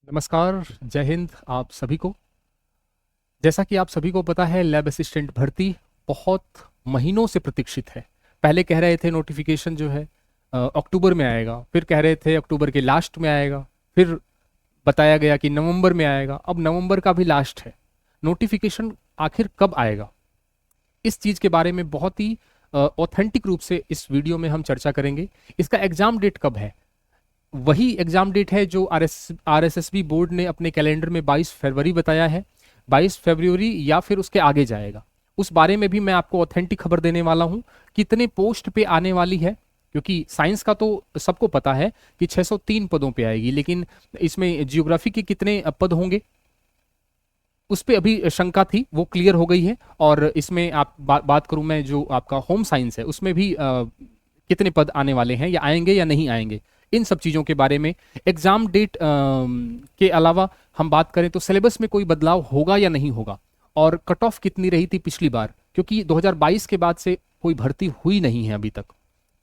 नमस्कार, जय हिंद आप सभी को। जैसा कि आप सभी को पता है, लैब असिस्टेंट भर्ती बहुत महीनों से प्रतीक्षित है। पहले कह रहे थे नोटिफिकेशन जो है अक्टूबर में आएगा, फिर कह रहे थे अक्टूबर के लास्ट में आएगा, फिर बताया गया कि नवंबर में आएगा, अब नवंबर का भी लास्ट है। नोटिफिकेशन आखिर कब आएगा, इस चीज़ के बारे में बहुत ही ऑथेंटिक रूप से इस वीडियो में हम चर्चा करेंगे। इसका एग्ज़ाम डेट कब है, वही एग्जाम डेट है जो आरएसएसबी बोर्ड ने अपने कैलेंडर में 22 फरवरी बताया है। 22 फरवरी या फिर उसके आगे जाएगा, उस बारे में भी मैं आपको ऑथेंटिक खबर देने वाला हूं। कितने पोस्ट पे आने वाली है, क्योंकि साइंस का तो सबको पता है कि 603 पदों पे आएगी, लेकिन इसमें जियोग्राफी के कितने पद होंगे उस पे अभी शंका थी, वो क्लियर हो गई है। और इसमें आप बात करूं मैं, जो आपका होम साइंस है उसमें भी कितने पद आने वाले हैं या आएंगे या नहीं आएंगे, इन सब चीज़ों के बारे में। एग्जाम डेट के अलावा हम बात करें तो सिलेबस में कोई बदलाव होगा या नहीं होगा, और कट ऑफ कितनी रही थी पिछली बार, क्योंकि 2022 के बाद से कोई भर्ती हुई नहीं है अभी तक।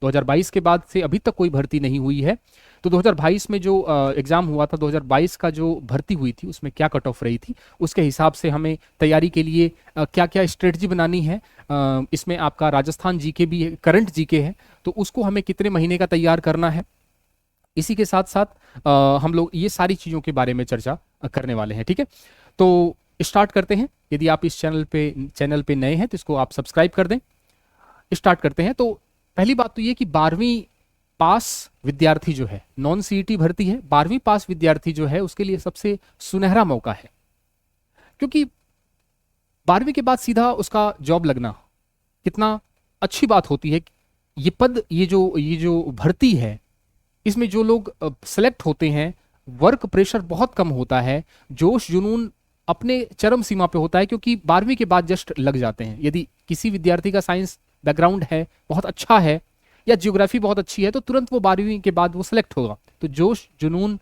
2022 के बाद से अभी तक कोई भर्ती नहीं हुई है। तो 2022 में जो एग्ज़ाम हुआ था, 2022 का जो भर्ती हुई थी उसमें क्या कट ऑफ रही थी, उसके हिसाब से हमें तैयारी के लिए क्या क्या स्ट्रेटजी बनानी है। इसमें आपका राजस्थान जीके भी है, करंट जीके है, तो उसको हमें कितने महीने का तैयार करना है। इसी के साथ साथ हम लोग ये सारी चीज़ों के बारे में चर्चा करने वाले हैं। ठीक है, तो स्टार्ट करते हैं। यदि आप इस चैनल पे नए हैं तो इसको आप सब्सक्राइब कर दें। स्टार्ट करते हैं। तो पहली बात तो ये कि 12वीं पास विद्यार्थी जो है, नॉन सीईटी भर्ती है, 12वीं पास विद्यार्थी जो है उसके लिए सबसे सुनहरा मौका है, क्योंकि 12वीं के बाद सीधा उसका जॉब लगना कितना अच्छी बात होती है। ये पद, ये जो भर्ती है, इसमें जो लोग सेलेक्ट होते हैं, वर्क प्रेशर बहुत कम होता है, जोश जुनून अपने चरम सीमा पे होता है, क्योंकि 12वीं के बाद जस्ट लग जाते हैं। यदि किसी विद्यार्थी का साइंस बैकग्राउंड है, बहुत अच्छा है, या जियोग्राफी बहुत अच्छी है, तो तुरंत वो 12वीं के बाद वो सेलेक्ट होगा। तो जोश जुनून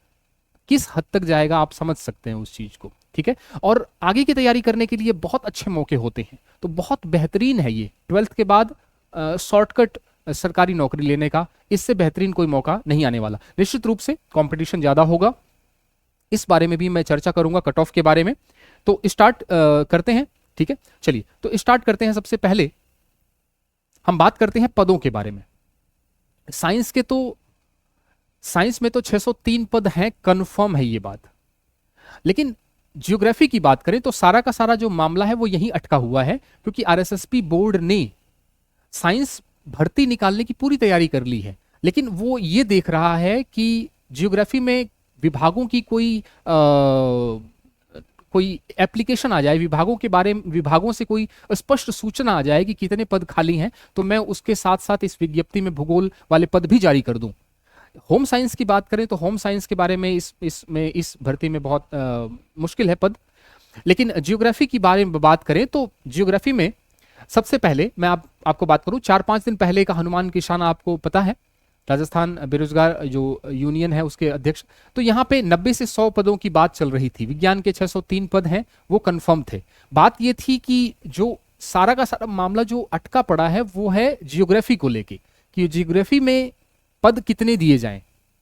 किस हद तक जाएगा आप समझ सकते हैं उस चीज को। ठीक है, और आगे की तैयारी करने के लिए बहुत अच्छे मौके होते हैं, तो बहुत बेहतरीन है ये 12th के बाद शॉर्टकट सरकारी नौकरी लेने का। इससे बेहतरीन कोई मौका नहीं आने वाला। निश्चित रूप से कंपटीशन ज्यादा होगा, इस बारे में भी मैं चर्चा करूंगा, कट ऑफ के बारे में। तो स्टार्ट करते हैं। ठीक है, चलिए तो स्टार्ट करते हैं। सबसे पहले हम बात करते हैं पदों के बारे में। साइंस के तो साइंस में तो 603 पद हैं, कंफर्म है ये बात। लेकिन जियोग्राफी की बात करें तो सारा का सारा जो मामला है वो यहीं अटका हुआ है, क्योंकि आरएसएसपी बोर्ड ने साइंस भर्ती निकालने की पूरी तैयारी कर ली है, लेकिन वो ये देख रहा है कि जियोग्राफी में विभागों की कोई एप्लीकेशन आ जाए, विभागों से कोई स्पष्ट सूचना आ जाए कि कितने पद खाली हैं, तो मैं उसके साथ साथ इस विज्ञप्ति में भूगोल वाले पद भी जारी कर दूं। होम साइंस की बात करें तो होम साइंस के बारे में इस भर्ती में बहुत मुश्किल है पद। लेकिन जियोग्राफी की बारे में बात करें तो जियोग्राफी में सबसे पहले मैं आपको बात करूं, 4-5 दिन पहले का हनुमान किसान आपको पता है, राजस्थान बेरोजगार जो यूनियन है उसके अध्यक्ष। तो यहाँ पे 90 से 100 पदों की बात चल रही थी। विज्ञान के 603 पद हैं, वो कंफर्म थे। बात ये थी कि जो सारा का सारा मामला जो अटका पड़ा है वो है जियोग्राफी को लेके, कि जियोग्राफी में पद कितने दिए जाएं।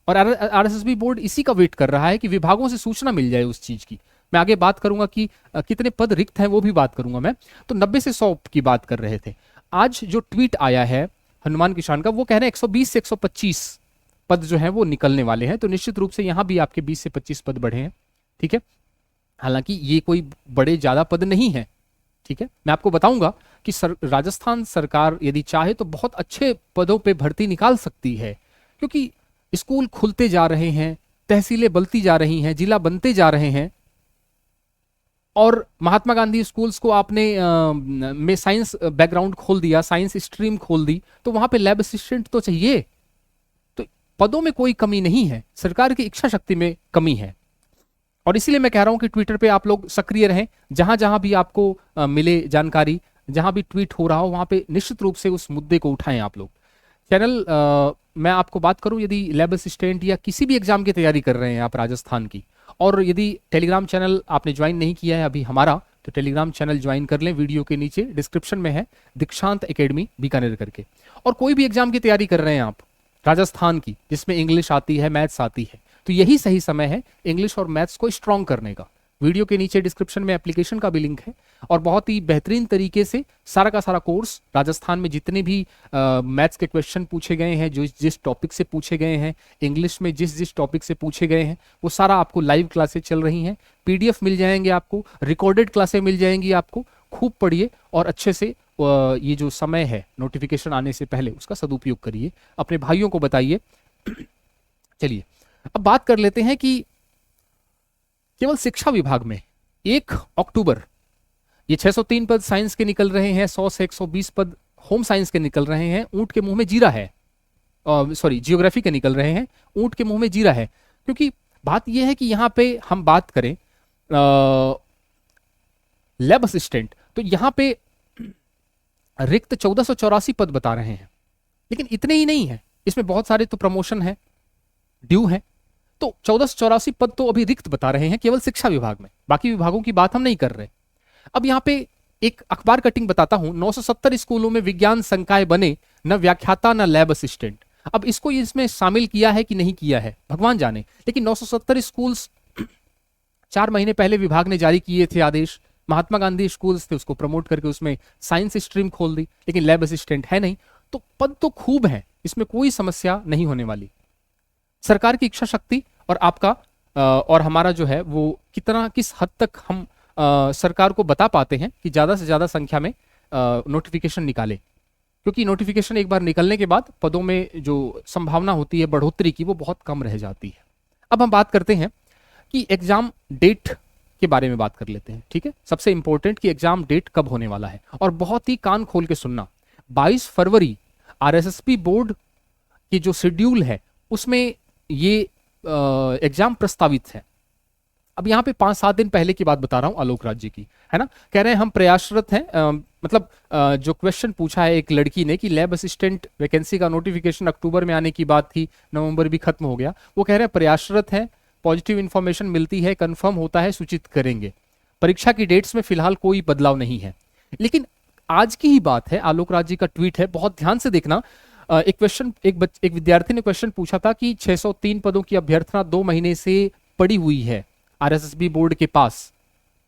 और आरएसएसबी बोर्ड इसी का वेट कर रहा है कि विभागों से सूचना मिल जाए उस चीज की। मैं आगे बात करूंगा कि कितने पद रिक्त हैं, वो भी बात करूंगा मैं। तो 90 से 100 की बात कर रहे थे। आज जो ट्वीट आया है हनुमान किसान का, वो कह रहे हैं 120 से 125 पद जो है वो निकलने वाले हैं। तो निश्चित रूप से यहां भी आपके 20 से 25 पद बढ़े हैं। ठीक है, हालांकि ये कोई बड़े ज्यादा पद नहीं है। ठीक है, मैं आपको बताऊंगा कि राजस्थान सरकार यदि चाहे तो बहुत अच्छे पदों पे भर्ती निकाल सकती है, क्योंकि स्कूल खुलते जा रहे हैं, तहसीलें बनती जा रही हैं, जिला बनते जा रहे हैं। और महात्मा गांधी स्कूल्स को आपने में साइंस बैकग्राउंड खोल दिया, साइंस स्ट्रीम खोल दी, तो वहां पे लैब असिस्टेंट तो चाहिए। तो पदों में कोई कमी नहीं है, सरकार की इच्छा शक्ति में कमी है। और इसीलिए मैं कह रहा हूं कि ट्विटर पे आप लोग सक्रिय रहें, जहां जहां भी आपको मिले जानकारी, जहां भी ट्वीट हो रहा हो वहां पे निश्चित रूप से उस मुद्दे को उठाएं आप लोग। चैनल मैं आपको बात करूं, यदि लैब असिस्टेंट या किसी भी एग्जाम की तैयारी कर रहे हैं आप राजस्थान की, और यदि टेलीग्राम चैनल आपने ज्वाइन नहीं किया है अभी हमारा, तो टेलीग्राम चैनल ज्वाइन कर लें। वीडियो के नीचे डिस्क्रिप्शन में है दीक्षांत एकेडमी बीकानेर करके। और कोई भी एग्जाम की तैयारी कर रहे हैं आप राजस्थान की, जिसमें इंग्लिश आती है, मैथ्स आती है, तो यही सही समय है इंग्लिश और मैथ्स को स्ट्रॉन्ग करने का। वीडियो के नीचे डिस्क्रिप्शन में एप्लीकेशन का भी लिंक है और बहुत ही बेहतरीन तरीके से सारा का सारा कोर्स, राजस्थान में जितने भी मैथ्स के क्वेश्चन पूछे गए हैं, जो जिस टॉपिक से पूछे गए हैं, इंग्लिश में जिस जिस टॉपिक से पूछे गए हैं, वो सारा आपको लाइव क्लासेस चल रही हैं, पीडीएफ मिल जाएंगे आपको, रिकॉर्डेड क्लासें मिल जाएंगी आपको। खूब पढ़िए और अच्छे से ये जो समय है नोटिफिकेशन आने से पहले उसका सदुपयोग करिए, अपने भाइयों को बताइए। चलिए अब बात कर लेते हैं कि केवल शिक्षा विभाग में 1 अक्टूबर ये 603 पद साइंस के निकल रहे हैं, 100 से 120 पद होम साइंस के निकल रहे हैं। ऊंट के मुंह में जीरा है, सॉरी जियोग्राफी के निकल रहे हैं, ऊंट के मुंह में जीरा है। क्योंकि बात यह है कि यहां पे हम बात करें लैब असिस्टेंट, तो यहां पे रिक्त 1484 पद बता रहे हैं, लेकिन इतने ही नहीं है, इसमें बहुत सारे तो प्रमोशन है, ड्यू है। तो 1484 पद तो अभी रिक्त बता रहे हैं केवल शिक्षा विभाग में, बाकी विभागों की बात हम नहीं कर रहे। अब यहां पे एक अखबार कटिंग बताता हूं, 970 स्कूलों में विज्ञान संकाय बने, न व्याख्याता न लैब असिस्टेंट। अब इसको इसमें शामिल किया है कि नहीं किया है भगवान जाने, लेकिन 970 स्कूल्स 4 महीने पहले विभाग ने जारी किए थे आदेश, महात्मा गांधी स्कूल्स थे, उसको प्रमोट करके उसमें साइंस स्ट्रीम खोल दी, लेकिन लैब असिस्टेंट है नहीं। तो पद तो खूब है, इसमें कोई समस्या नहीं होने वाली। सरकार की इच्छा शक्ति और आपका और हमारा जो है वो कितना, किस हद तक हम सरकार को बता पाते हैं कि ज्यादा से ज्यादा संख्या में नोटिफिकेशन निकाले, क्योंकि नोटिफिकेशन एक बार निकलने के बाद पदों में जो संभावना होती है बढ़ोतरी की वो बहुत कम रह जाती है। अब हम बात करते हैं कि एग्जाम डेट के बारे में बात कर लेते हैं। ठीक है, सबसे इंपॉर्टेंट कि एग्जाम डेट कब होने वाला है, और बहुत ही कान खोल के सुनना। 22 फरवरी आरएसएसबी बोर्ड की जो शेड्यूल है उसमें ये एग्जाम प्रस्तावित है। अब यहाँ पे 5-7 दिन पहले की बात बता रहा हूं आलोक राज्य की, है ना। कह रहे हैं हम प्रयासरत हैं, मतलब जो क्वेश्चन पूछा है एक लड़की ने कि लैब असिस्टेंट वैकेंसी का नोटिफिकेशन अक्टूबर में आने की बात थी, नवंबर भी खत्म हो गया। वो कह रहे हैं प्रयासरत है, पॉजिटिव इंफॉर्मेशन मिलती है, कंफर्म होता है, सूचित करेंगे। परीक्षा की डेट्स में फिलहाल कोई बदलाव नहीं है। लेकिन आज की ही बात है, आलोक राज्य का ट्वीट है, बहुत ध्यान से देखना। एक विद्यार्थी ने क्वेश्चन पूछा था कि 603 पदों की अभ्यर्थना 2 महीने से पड़ी हुई है आरएसएसबी बोर्ड के पास,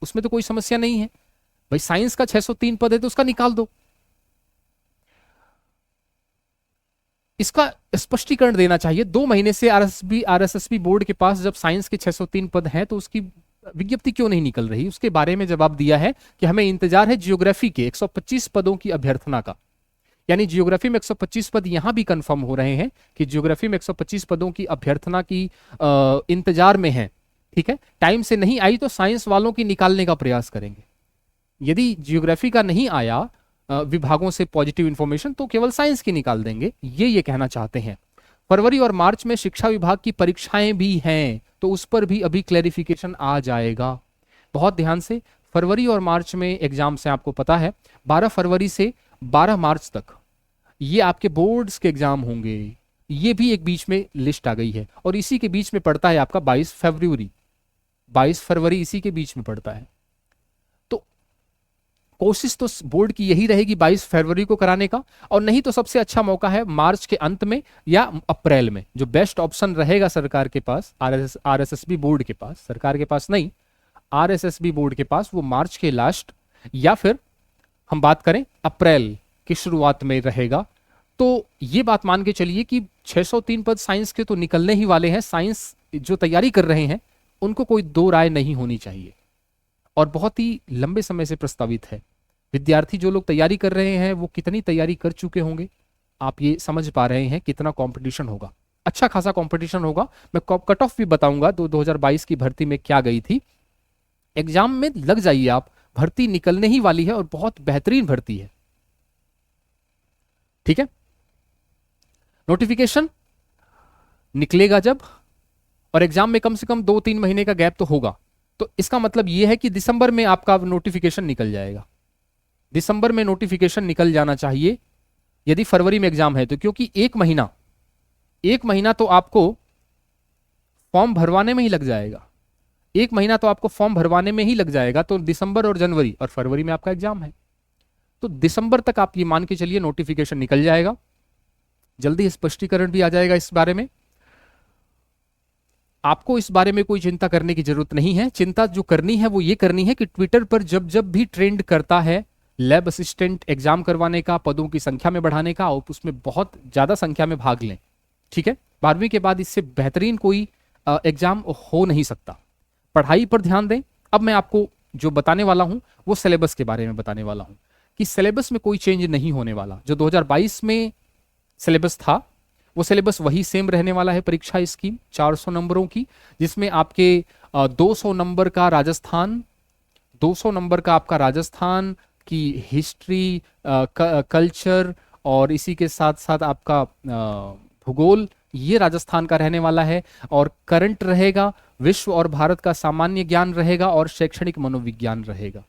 उसमें तो कोई समस्या नहीं है भाई। साइंस का 603 पद है तो उसका निकाल दो। इसका स्पष्टीकरण देना चाहिए। 2 महीने से आरएसएसबी बोर्ड के पास जब साइंस के 603 पद हैं तो उसकी विज्ञप्ति क्यों नहीं निकल रही? उसके बारे में जवाब दिया है कि हमें इंतजार है जियोग्राफी के 125 पदों की अभ्यर्थना का। यानी जियोग्राफी में 125 पद यहां भी कंफर्म हो रहे हैं कि जियोग्राफी में 125 पदों की अभ्यर्थना की इंतजार में है। ठीक है, टाइम से नहीं आई तो साइंस वालों की निकालने का प्रयास करेंगे। यदि जियोग्राफी का नहीं आया विभागों से पॉजिटिव इंफॉर्मेशन तो केवल साइंस की निकाल देंगे, ये कहना चाहते हैं। फरवरी और मार्च में शिक्षा विभाग की परीक्षाएं भी हैं तो उस पर भी अभी क्लैरिफिकेशन आ जाएगा। बहुत ध्यान से, फरवरी और मार्च में एग्जाम से आपको पता है 12 फरवरी से 12 मार्च तक ये आपके बोर्ड्स के एग्जाम होंगे। ये भी एक बीच में लिस्ट आ गई है और इसी के बीच में पड़ता है आपका 22 फरवरी। 22 फरवरी इसी के बीच में पड़ता है। तो कोशिश तो बोर्ड की यही रहेगी 22 फरवरी को कराने का, और नहीं तो सबसे अच्छा मौका है मार्च के अंत में या अप्रैल में। जो बेस्ट ऑप्शन रहेगा सरकार के पास, आरएसएसबी बोर्ड के पास, सरकार के पास नहीं, आरएसएसबी बोर्ड के पास, वो मार्च के लास्ट या फिर हम बात करें अप्रैल की शुरुआत में रहेगा। तो ये बात मान के चलिए कि 603 पद साइंस के तो निकलने ही वाले हैं। साइंस जो तैयारी कर रहे हैं उनको कोई दो राय नहीं होनी चाहिए, और बहुत ही लंबे समय से प्रस्तावित है। विद्यार्थी जो लोग तैयारी कर रहे हैं वो कितनी तैयारी कर चुके होंगे, आप ये समझ पा रहे हैं कितना कंपटीशन होगा। अच्छा खासा कंपटीशन होगा। मैं कट ऑफ भी बताऊंगा 2022 की भर्ती में क्या गई थी। एग्जाम में लग जाइए आप, भर्ती निकलने ही वाली है और बहुत बेहतरीन भर्ती है। ठीक है, नोटिफिकेशन निकलेगा जब, और एग्जाम में कम से कम 2-3 महीने का गैप तो होगा, तो इसका मतलब यह है कि दिसंबर में आपका नोटिफिकेशन निकल जाएगा। दिसंबर में नोटिफिकेशन निकल जाना चाहिए यदि फरवरी में एग्जाम है तो, क्योंकि एक महीना तो आपको फॉर्म भरवाने में ही लग जाएगा। एक महीना तो आपको फॉर्म भरवाने में ही लग जाएगा। तो दिसंबर और जनवरी और फरवरी में आपका एग्जाम है, तो दिसंबर तक आप ये मान के चलिए नोटिफिकेशन निकल जाएगा। जल्दी स्पष्टीकरण भी आ जाएगा इस बारे में। आपको इस बारे में कोई चिंता करने की जरूरत नहीं है। चिंता जो करनी है वो ये करनी है कि ट्विटर पर जब जब भी ट्रेंड करता है लैब असिस्टेंट एग्जाम करवाने का, पदों की संख्या में बढ़ाने का, और उसमें बहुत ज्यादा संख्या में भाग लें। ठीक है, 12वीं के बाद इससे बेहतरीन कोई एग्जाम हो नहीं सकता। पढ़ाई पर ध्यान दें। अब मैं आपको जो बताने वाला हूं वो सिलेबस के बारे में बताने वाला हूं कि सिलेबस में कोई चेंज नहीं होने वाला। जो 2022 में सिलेबस था वो सिलेबस वही सेम रहने वाला है। परीक्षा स्कीम 400 नंबरों की, जिसमें आपके 200 नंबर का राजस्थान, 200 नंबर का आपका राजस्थान की हिस्ट्री, कल्चर, और इसी के साथ साथ आपका भूगोल, ये राजस्थान का रहने वाला है। और करंट रहेगा, विश्व और भारत का सामान्य ज्ञान रहेगा, और शैक्षणिक मनोविज्ञान रहेगा।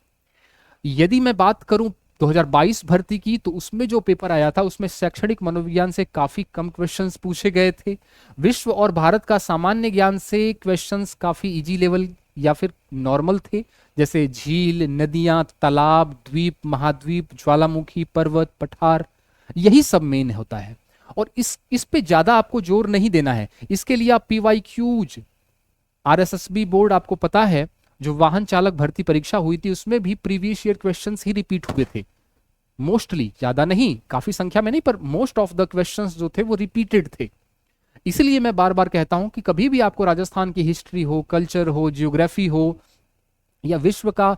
यदि मैं बात करूं 2022 भर्ती की, तो उसमें जो पेपर आया था उसमें शैक्षणिक मनोविज्ञान से काफी कम क्वेश्चंस पूछे गए थे। विश्व और भारत का सामान्य ज्ञान से क्वेश्चंस काफी इजी लेवल या फिर नॉर्मल थे, जैसे झील, नदियां, तालाब, द्वीप, महाद्वीप, ज्वालामुखी, पर्वत, पठार, यही सब मेन होता है। और इस पे ज्यादा आपको जोर नहीं देना है। इसके लिए आप PYQs, RSSB बोर्ड आपको पता है, जो वाहन चालक भर्ती परीक्षा हुई थी उसमें भी प्रीवियस ईयर क्वेश्चंस ही रिपीट हुए थे। मोस्टली, ज्यादा नहीं, काफी संख्या में नहीं, पर मोस्ट ऑफ द क्वेश्चंस जो थे वो रिपीटेड थे। इसलिए मैं बार बार कहता हूं कि कभी भी आपको राजस्थान की हिस्ट्री हो, कल्चर हो, जियोग्राफी हो, या विश्व का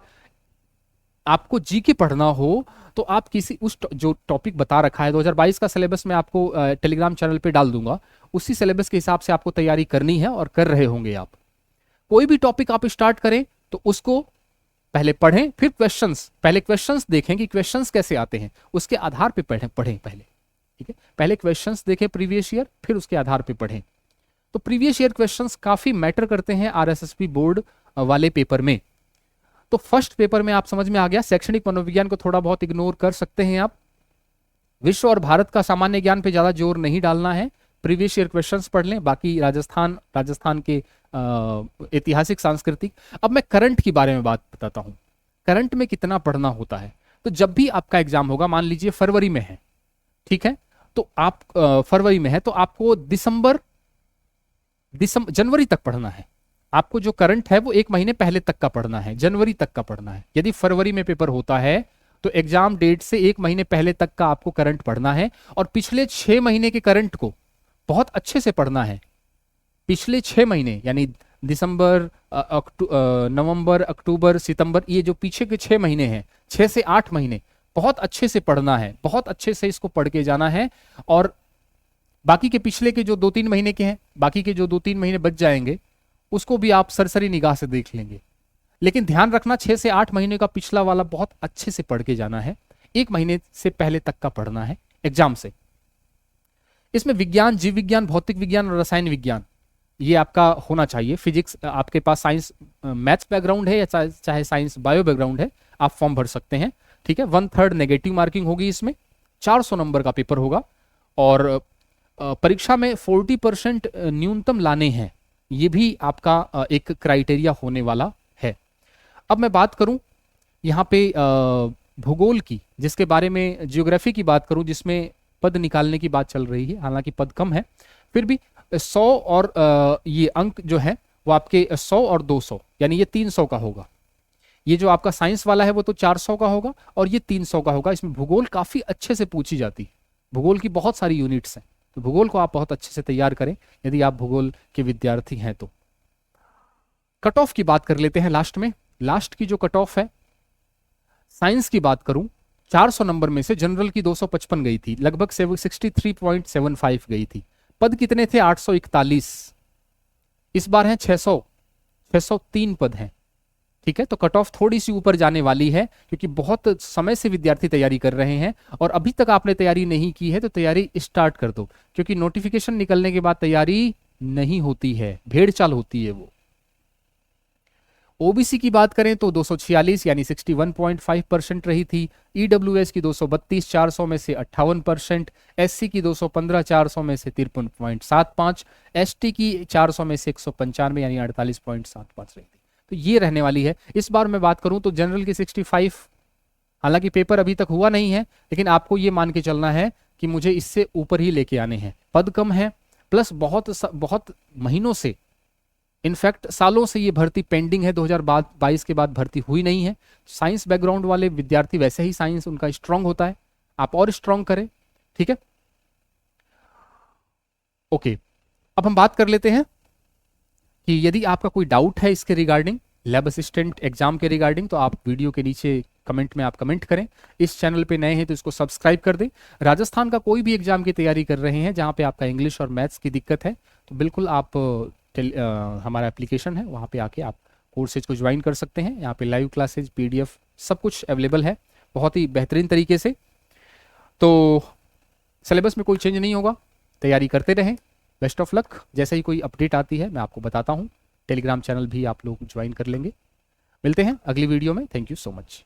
आपको जीके पढ़ना हो, तो आप किसी उस जो टॉपिक बता रखा है 2022 का सिलेबस मैं आपको टेलीग्राम चैनल पे डाल दूंगा, उसी सिलेबस के हिसाब से आपको तैयारी करनी है और कर रहे होंगे आप। कोई भी टॉपिक आप स्टार्ट करें तो उसको पहले पढ़ें, फिर क्वेश्चंस, पहले क्वेश्चंस देखें कि क्वेश्चंस कैसे आते हैं, उसके आधार पे पढ़ें पहले। ठीक है, पहले क्वेश्चंस देखें प्रीवियस ईयर, फिर उसके आधार पे पढ़ें। तो प्रीवियस ईयर क्वेश्चंस काफी मैटर करते हैं RSSB बोर्ड वाले पेपर में। तो फर्स्ट पेपर में आप समझ में आ गया, शैक्षणिक मनोविज्ञान को थोड़ा बहुत इग्नोर कर सकते हैं आप। विश्व और भारत का सामान्य ज्ञान पे ज्यादा जोर नहीं डालना है, प्रीवियस ईयर क्वेश्चंस पढ़ लें, बाकी राजस्थान के ऐतिहासिक, सांस्कृतिक। अब मैं करंट के बारे में बात बताता हूं, करंट में कितना पढ़ना होता है। तो जब भी आपका एग्जाम होगा, मान लीजिए फरवरी में है, ठीक है, तो आप फरवरी में है तो आपको जनवरी तक पढ़ना है। आपको जो करंट है वो 1 महीने पहले तक का पढ़ना है, जनवरी तक का पढ़ना है। यदि फरवरी में पेपर होता है तो एग्जाम डेट से 1 महीने पहले तक का आपको करंट पढ़ना है, और पिछले 6 महीने के करंट को बहुत अच्छे से पढ़ना है। पिछले 6 महीने यानी दिसंबर, नवंबर, अक्टूबर, सितंबर, ये जो पीछे के 6 महीने हैं, 6 से 8 महीने बहुत अच्छे से पढ़ना है, बहुत अच्छे से इसको पढ़ के जाना है। और बाकी के पिछले के जो 2-3 महीने के हैं, बाकी के जो 2-3 महीने बच जाएंगे, उसको भी आप सरसरी निगाह से देख लेंगे। लेकिन ध्यान रखना 6 से 8 महीने का पिछला वाला बहुत अच्छे से पढ़ के जाना है, 1 महीने से पहले तक का पढ़ना है एग्जाम से। इसमें विज्ञान, जीव विज्ञान, भौतिक विज्ञान और रसायन विज्ञान ये आपका होना चाहिए। फिजिक्स, आपके पास साइंस मैथ्स बैकग्राउंड है या चाहे साइंस बायो बैकग्राउंड है, आप फॉर्म भर सकते हैं। ठीक है, 1/3 नेगेटिव मार्किंग होगी इसमें, 400 नंबर का पेपर होगा, और परीक्षा में 40% न्यूनतम लाने हैं, ये भी आपका एक क्राइटेरिया होने वाला है। अब मैं बात करूं यहाँ पे भूगोल की, जिसके बारे में, जियोग्राफी की बात करूं जिसमें पद निकालने की बात चल रही है, हालांकि पद कम है, फिर भी 100 और ये अंक जो है वो आपके 100 और 200 यानी ये 300 का होगा। ये जो आपका साइंस वाला है वो तो 400 का होगा, और ये 300 का होगा। इसमें भूगोल काफी अच्छे से पूछी जाती है, भूगोल की बहुत सारी यूनिट्स हैं, तो भूगोल को आप बहुत अच्छे से तैयार करें यदि आप भूगोल के विद्यार्थी हैं तो। कट ऑफ की बात कर लेते हैं लास्ट में। लास्ट की जो कट ऑफ है, साइंस की बात करूं, 400 नंबर में से जनरल की 255 गई थी, लगभग 63.75 गई थी। पद कितने थे? 841। इस बार है 603 पद हैं। ठीक है, तो कट ऑफ थोड़ी सी ऊपर जाने वाली है, क्योंकि बहुत समय से विद्यार्थी तैयारी कर रहे हैं, और अभी तक आपने तैयारी नहीं की है तो तैयारी स्टार्ट कर दो, क्योंकि नोटिफिकेशन निकलने के बाद तैयारी नहीं होती है, भेड़ चाल होती है वो। ओबीसी की बात करें तो 246 यानी 61.5% रही थी। ईडब्ल्यूएस की 232, 400 में से 58%। एससी की 215, 400 में से 53.75। एसटी की 400 में से 195 यानी 48.75 रही थी। तो ये रहने वाली है। इस बार मैं बात करूं तो जनरल की 65, हालांकि पेपर अभी तक हुआ नहीं है, लेकिन आपको ये मान के चलना है कि मुझे इससे ऊपर ही लेके आने हैं। पद कम है, प्लस बहुत महीनों से इनफैक्ट सालों से ये भर्ती पेंडिंग है, 2022 के बाद भर्ती हुई नहीं है। साइंस बैकग्राउंड वाले विद्यार्थी, वैसे ही साइंस उनका स्ट्रांग होता है, आप और स्ट्रांग करें, ठीक है। ओके, अब हम बात कर लेते हैं कि यदि आपका कोई डाउट है इसके रिगार्डिंग, लैब असिस्टेंट एग्जाम के रिगार्डिंग, तो आप वीडियो के नीचे कमेंट में आप कमेंट करें। इस चैनल पे नए हैं तो इसको सब्सक्राइब कर दें। राजस्थान का कोई भी एग्जाम की तैयारी कर रहे हैं जहाँ पे आपका इंग्लिश और मैथ्स की दिक्कत है, तो बिल्कुल आप हमारा एप्लीकेशन है वहाँ पे आके आप कोर्सेज को ज्वाइन कर सकते हैं। यहाँ पे लाइव क्लासेज, PDF सब कुछ अवेलेबल है बहुत ही बेहतरीन तरीके से। तो सिलेबस में कोई चेंज नहीं होगा, तैयारी करते रहें। Best of luck. जैसे ही कोई अपडेट आती है मैं आपको बताता हूँ। टेलीग्राम चैनल भी आप लोग ज्वाइन कर लेंगे। मिलते हैं अगली वीडियो में। Thank you so much.